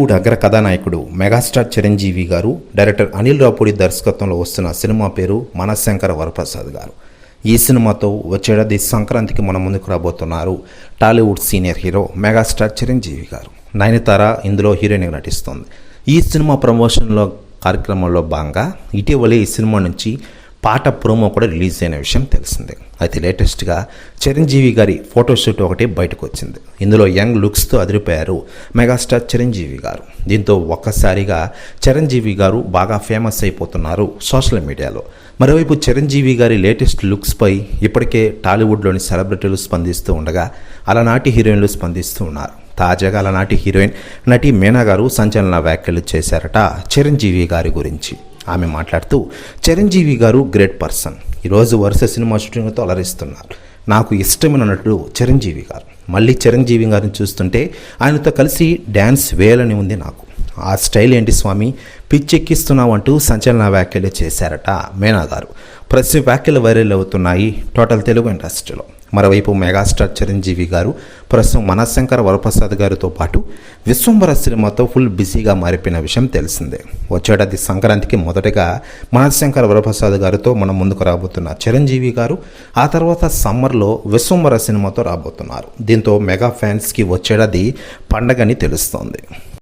టాలీవుడ్ అగ్ర కథానాయకుడు మెగాస్టార్ చిరంజీవి గారు డైరెక్టర్ అనిల్ రావుపూడి దర్శకత్వంలో వస్తున్న సినిమా పేరు మనశంకర వరప్రసాద్ గారు. ఈ సినిమాతో వచ్చేడాది సంక్రాంతికి మన ముందుకు రాబోతున్నారు Tollywood senior hero megastar Chiranjeevi గారు. నయనతార ఇందులో హీరోయిన్గా నటిస్తోంది. ఈ సినిమా ప్రమోషన్లో కార్యక్రమంలో భాగంగా ఇటీవలే ఈ సినిమా నుంచి పాట ప్రోమో కూడా రిలీజ్ అయిన విషయం తెలిసిందే. అయితే లేటెస్ట్గా చిరంజీవి గారి ఫోటోషూట్ ఒకటి బయటకు వచ్చింది. ఇందులో యంగ్ లుక్స్తో అదిరిపోయారు మెగాస్టార్ చిరంజీవి గారు. దీంతో ఒక్కసారిగా చిరంజీవి గారు బాగా ఫేమస్ అయిపోతున్నారు సోషల్ మీడియాలో. మరోవైపు చిరంజీవి గారి లేటెస్ట్ లుక్స్పై ఇప్పటికే టాలీవుడ్లోని సెలబ్రిటీలు స్పందిస్తూ ఉండగా అలనాటి హీరోయిన్లు స్పందిస్తూ ఉన్నారు. తాజాగా అలనాటి హీరోయిన్ నటి మీనా గారు సంచలన వ్యాఖ్యలు చేశారట చిరంజీవి గారి గురించి. ఆమె మాట్లాడుతూ, చిరంజీవి గారు గ్రేట్ పర్సన్, ఈరోజు వరుస సినిమా షూటింగ్తో అలరిస్తున్నారు. నాకు ఇష్టమైన నటుడు చిరంజీవి గారు. మళ్ళీ చిరంజీవి గారిని చూస్తుంటే ఆయనతో కలిసి డ్యాన్స్ వేయాలని ఉంది నాకు. ఆ స్టైల్ ఏంటి స్వామి, పిచ్చెక్కిస్తున్నావు అంటూ సంచలన వ్యాఖ్యలు చేశారట మీనా గారు. ప్రతి వ్యాఖ్యలు వైరల్ అవుతున్నాయి టోటల్ తెలుగు ఇండస్ట్రీలో. మరోవైపు మెగాస్టార్ చిరంజీవి గారు ప్రస్తుతం మనశంకర వరప్రసాద్ గారితో పాటు విశ్వంబర సినిమాతో ఫుల్ బిజీగా మారిపోయిన విషయం తెలిసిందే. వచ్చేడాది సంక్రాంతికి మొదటగా మనశంకర వరప్రసాద్ గారితో మనం ముందుకు రాబోతున్న చిరంజీవి గారు ఆ తర్వాత సమ్మర్లో విశ్వంబర సినిమాతో రాబోతున్నారు. దీంతో మెగా ఫ్యాన్స్కి వచ్చేడాది పండగని తెలుస్తోంది.